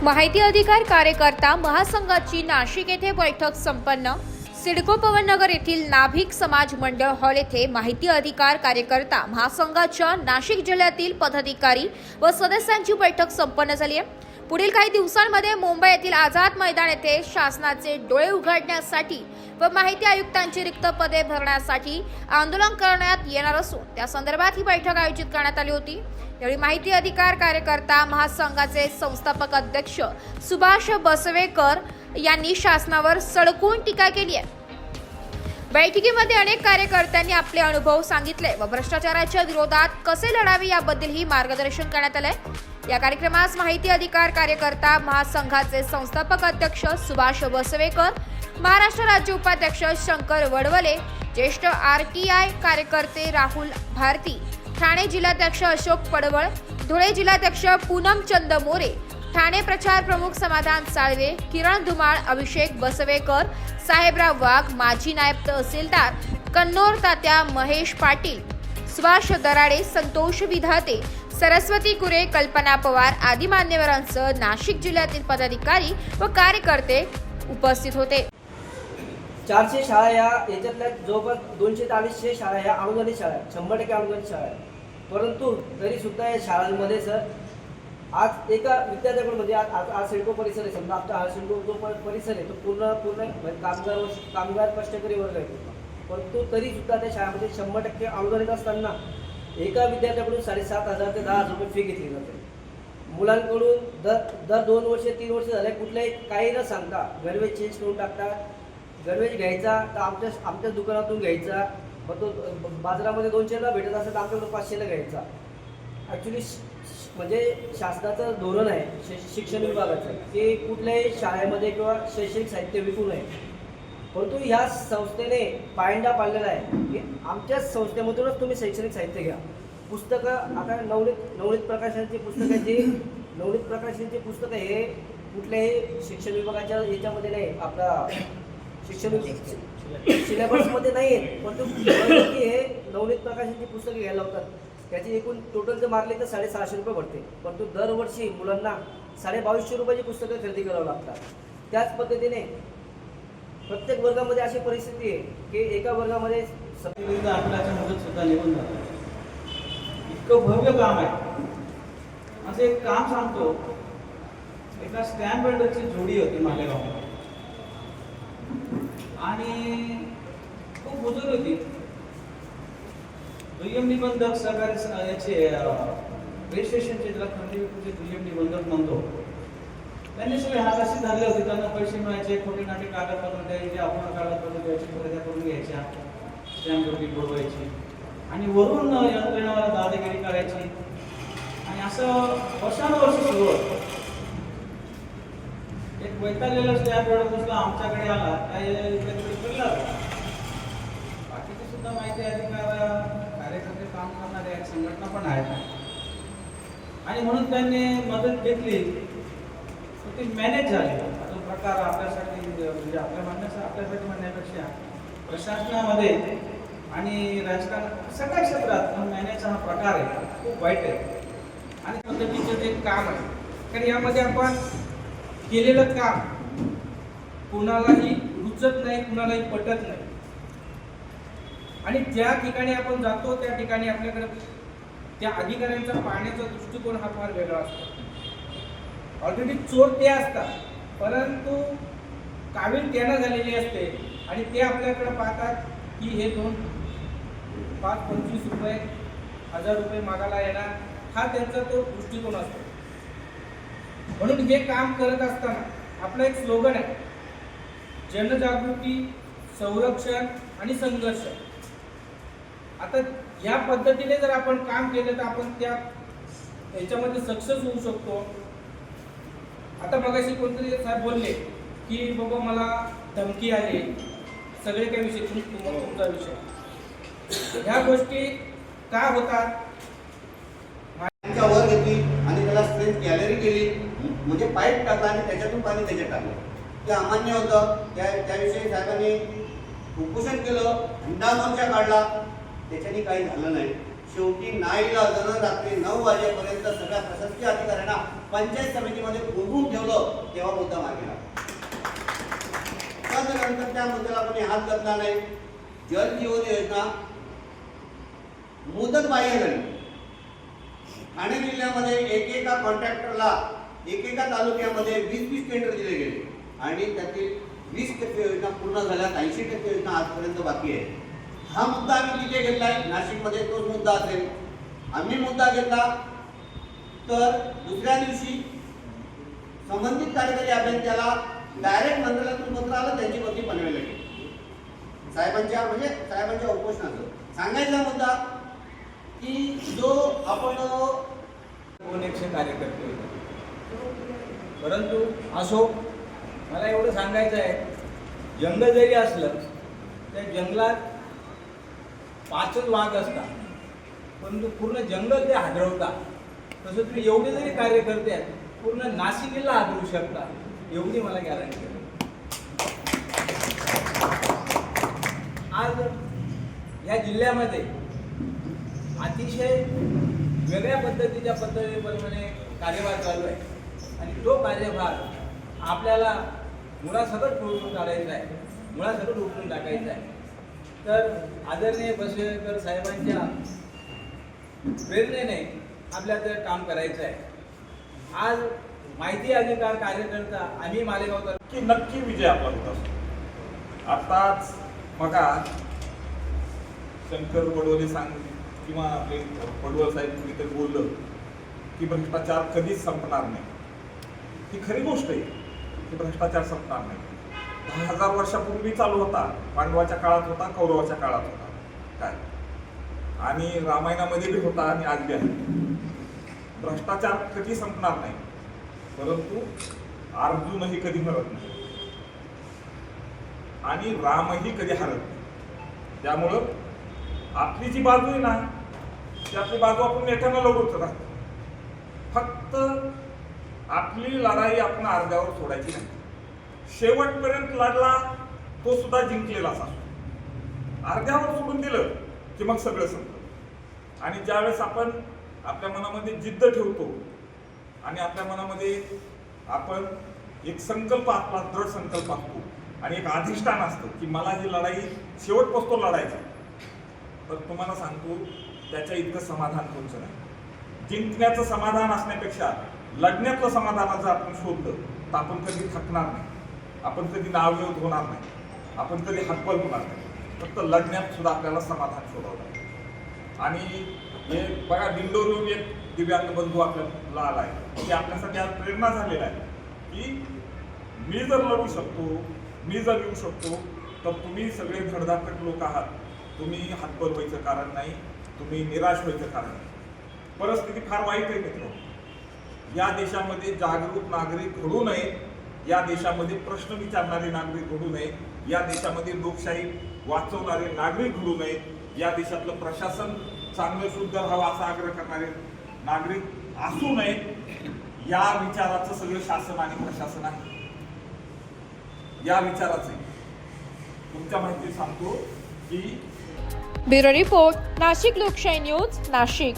माहिती अधिकार कार्यकर्ता महासंघाची नाशिक येथे बैठक संपन्न। सिडको पवननगर येथील नाभिक समाज मंडळ हॉल येथे माहिती अधिकार कार्यकर्ता महासंघाच्या नाशिक जिल्ह्यातील पदाधिकारी व सदस्यांची बैठक संपन्न झाली आहे। पुढील काही दिवसांमध्ये मुंबई येथील आझाद मैदान येथे शासनाचे डोळे उघडण्यासाठी व माहिती आयुक्तांची रिक्त पदे भरण्यासाठी आंदोलन करण्यात येणार असून त्या संदर्भात ही बैठक आयोजित करण्यात आली होती। यावेळी माहिती अधिकार कार्यकर्ता महासंघाचे संस्थापक अध्यक्ष सुभाष बसवेकर यांनी शासनावर सडकून टीका केली आहे। बैठकीमध्ये अनेक कार्यकर्त्यांनी आपले अनुभव सांगितले व भ्रष्टाचाराच्या विरोधात कसे लढावे याबद्दलही मार्गदर्शन करण्यात आले। या कार्यक्रमास माहिती अधिकार कार्यकर्ता महासंघाचे संस्थापक अध्यक्ष सुभाष बसवेकर, महाराष्ट्र राज्य उपाध्यक्ष शंकर वडवले, ज्येष्ठ RTI कार्यकर्ते राहुल भारती, ठाणे जिल्हाध्यक्ष अशोक पडवळ, धुळे जिल्हाध्यक्ष पूनमचंद मोरे, ठाणे प्रचार प्रमुख समाधान साळवे, किरण धुमाळ, अभिषेक बसवेकर, साहेबराव वाघ, माजी नायब तहसीलदार कन्नौर तात्या महेश पाटील, सुभाष दराडे, संतोष विधाते, सरस्वती कुरे, कल्पना पवार आदी मान्यवरांसह नाशिक जिल्ह्यातील पदाधिकारी व कार्यकर्ते उपस्थित होते। 400 शाळा याच्यातल्या जवळपास 200 ते 250 शाळा ह्या अनुदानित शाळा आहेत, 100% अनुदानित शाळा आहेत। परंतु तरी सुद्धा या शाळांमध्ये सर आज एका विद्यार्थ्याकडे म्हणजे आज सिडको परिसर आहे, समजा आमचा हा सिडको जो परिसर आहे तो पूर्ण कामगार कष्टकरी वर्ग आहे। परंतु तरी सुद्धा त्या शाळेमध्ये 100% अनुदानित असताना एका विद्यार्थ्याकडून 7,500 ते 10,000 रुपये फी घेतली जाते। मुलांकडून दर 2 वर्ष 3 वर्ष झाले कुठल्याही काही न सांगता गणवेश चेंज करून टाकतात। गणवेश घ्यायचा तर आमच्या दुकानातून घ्यायचा, मग तो बाजारामध्ये 200ला भेटत असेल तर आमच्याकडून 500ला घ्यायचा। ॲक्च्युली म्हणजे शासनाचं धोरण आहे शिक्षण विभागाचं की कुठल्याही शाळेमध्ये किंवा शैक्षणिक साहित्य विकू नये। परंतु ह्या संस्थेने पायंडा पाडलेला आहे की आमच्याच संस्थेमधूनच तुम्ही शैक्षणिक साहित्य घ्या। पुस्तकं आता नवनीत प्रकाशनाची पुस्तकं जी नवनीत प्रकाशनाची पुस्तकं हे कुठल्याही शिक्षण विभागाच्या याच्यामध्ये नाही, आपला शिक्षण सिलेबसमध्ये नाही आहे। परंतु हे नवनीत प्रकाशनाची पुस्तकं घ्यायला लावतात, त्याची एकूण टोटल जर मारली तर 650 रुपये भरते। परंतु दरवर्षी मुलांना 2250 रुपयाची पुस्तकं खरेदी करावं लागतात। त्याच पद्धतीने प्रत्येक वर्गामध्ये अशी परिस्थिती आहे की एका वर्गामध्ये आपल्याच्या मदत सुद्धा निघून जातात। इतकं भव्य काम आहे। असं एक काम सांगतो, एका स्टॅम्प वेल्डरची जोडी होती मालेगावमध्ये आणि खूप बुजुर्ग होती। दुय्यम निबंधक सहकारी याचे रजिस्ट्रेशनचे ज्याला खंडी विक्रीचे दुय्यम निबंधक म्हणतो, त्यांनी सगळे हाताशी धरले होते। त्यांना पैसे मिळायचे, खोटे नाटे कागदपत्र द्यायचे, आपण कागदपत्र द्यायचे, खरेदी करून घ्यायच्या, स्टॅम्प ड्युटी बुडवायची आणि वरून यंत्रणेवर दादागिरी करायची आणि असं वर्षानुवर्ष सुरू होतं। एक वैतागलेला स्टॅम्प एवढा दुसरा आमच्याकडे आला, काय फिरला। बाकीचे सुद्धा माहिती अधिकार कार्यकर्ते काम करणारे एक संघटना पण आहेत आणि म्हणून त्यांनी मदत घेतली, ती मॅनेज झाली। तो प्रकार आपल्यासाठी म्हणजे आपल्यासाठी म्हणण्यापेक्षा प्रशासनामध्ये आणि राजकारण सगळ्या क्षेत्रात मॅनेज हा प्रकार आहे खूप वाईट आहे आणि पद्धतीचं जे काम आहे, कारण यामध्ये आपण केलेलं काम कुणालाही रुचत नाही, कुणालाही पटत नाही आणि ज्या ठिकाणी आपण जातो त्या ठिकाणी आपल्याकडे त्या अधिकाऱ्यांचा पाहण्याचा दृष्टिकोन हा फार वेगळा असतो। ऑलरेडी चोर ते असतात, परंतु कावीळ त्यांना झालेली असते आणि ते आपल्याकडे पाहतात की हे 5-25 रुपये 1000 रुपये मागायला येणार, हा त्यांचा तो दृष्टिकोन असतो। म्हणून हे काम करत असताना आपलं एक स्लोगन आहे, जनजागृती, संरक्षण आणि संघर्ष। आता या पद्धतीने जर आपण काम केलं तर आपण याच्यामध्ये सक्सेस होऊ शकतो। आता मगाशी कोणतरी साहेब बोलले की बाबा मला धमकी आली, सगळे काही विषय तुमचा विषय, ह्या गोष्टी का होतात? वर घेतली आणि त्याला स्ट्रेंथ गॅलरी केली, म्हणजे पाईप टाकला आणि त्याच्यातून पाणी त्याच्यात टाकलं, ते अमान्य होतं। त्याविषयी साहेबांनी उपोषण केलं, हुंडा मोर्चा काढला, त्याच्याने काही झालं नाही। शेवटी नाईलाजानं रात्री 9 वाजेपर्यंत सगळ्या प्रशासकीय अधिकाऱ्यांना पंचायत समितीमध्ये कोंबून ठेवलं, तेव्हा मुद्दा मागे लागला. त्यानंतर त्या मुद्द्याला कोणी हात घातला नाही. जल जीवन योजना मुदत बाह्य झाली. ठाणे जिल्ह्यामध्ये एकेका कॉन्ट्रॅक्टरला एकेका तालुक्यामध्ये 20 टेंडर दिले गेले आणि त्यातील 20% योजना पूर्ण झाल्या, 80% योजना आजपर्यंत बाकी आहे. हा मुद्दा आम्ही तिथे घेतलाय, नाशिकमध्ये तोच मुद्दा असेल. आम्ही मुद्दा घेतला तर दुसऱ्या दिवशी संबंधित कार्यकारी अभियंत्याला डायरेक्ट मंत्रालयातून पत्र आलं, त्यांची बदली पनवेलला गेली. साहेबांच्या उपोषणाचं सांगायचा मुद्दा की जो आपण 200 कार्यकर्ते होते. परंतु असो, मला एवढं सांगायचं आहे, जंगल जरी असलं त्या जंगलात 5च वाघ असतात, परंतु पूर्ण जंगल ते हादरवतात. तसं तुम्ही एवढे जरी कार्यकर्ते आहेत, पूर्ण नाशिकला हादरू शकता, एवढी मला गॅरंटी आहे. आज या जिल्ह्यामध्ये अतिशय वेगळ्या पद्धतीने कार्यभार चालू आहे आणि तो कार्यभार आपल्याला मुळासकट उचलून काढायचा आहे, मुळासकट उचलून टाकायचा आहे. तर आदरणीय बसवेकर साहेबांच्या प्रेरणेने आपल्याला ते काम करायचं आहे. आज माहिती अधिकार कार्यकर्ता आम्ही मालेगाव की नक्की विजय आपला होत असतो. आताच बघा शंकर वडवले किंवा आपले पडवळ साहेब कुणीतरी बोललं की भ्रष्टाचार कधीच संपणार नाही. ही खरी गोष्ट आहे की भ्रष्टाचार संपणार नाही. 10,000 वर्षापूर्वी चालू होता, पांडवाच्या काळात होता, कौरवाच्या काळात होता काय, आणि रामायणामध्ये बी होता आणि आज बी आहे. भ्रष्टाचार कधी संपणार नाही, परंतु अर्जुनही कधी मरत नाही आणि रामही कधी हरत नाही. त्यामुळं आपली जी बाजू आहे ना, ती आपली बाजू आपण नेत्यांना लढवत राहतो. फक्त आपली लढाई आपण अर्ध्यावर सोडायची नाही. शेवटपर्यंत लढला तो सुद्धा जिंकलेला असा. अर्ध्यावर सोडून दिलं की मग सगळं संपतं. आणि ज्यावेळेस आपण आपल्या मनामध्ये जिद्द ठेवतो आणि आपल्या मनामध्ये आपण एक संकल्प, आपला दृढ संकल्प असतो आणि एक अधिष्ठान असतं की मला ही लढाई शेवटपासून लढायची, तर तुम्हाला सांगतो त्याच्या इतकं समाधान कोणचं नाही. जिंकण्याचं समाधान असण्यापेक्षा लढण्याचं समाधान जर आपण शोधलं तर आपण कधी थकणार नाही, आपण कधी नावजोत होणार नाही, आपण कधी हतबल होणार नाही. फक्त लढण्यात सुद्धा आपल्याला समाधान शोधावं लागतं. आणि हे बघा, दिंडोरीहून एक दिव्यांग बंधू आपल्याला आलाय की आपल्यासाठी आज प्रेरणा झालेला आहे की मी जर लढू शकतो, मी जर येऊ शकतो, तर तुम्ही सगळे धडधाकट लोक आहात. तुम्ही हतबल व्हायचं कारण नाही, तुम्ही निराश व्हायचं कारण नाही. परिस्थिती फार वाईट आहे मित्र. या देशामध्ये जागरूक नागरिक घडू नये, या देशामध्ये प्रश्न विचारणारे नागरिक घडू नये, या देशामध्ये लोकशाही वाचवणारे नागरिक घडू नये, या देशातलं प्रशासन चांगलं शुद्ध राहावं असा आग्रह करणारे नागरिक असू नये. या विचाराचं सगळं शासन आणि प्रशासन आहे. या विचाराचे तुमच्या माहिती सांगतो की ब्युरो रिपोर्ट, नाशिक लोकशाही न्यूज, नाशिक.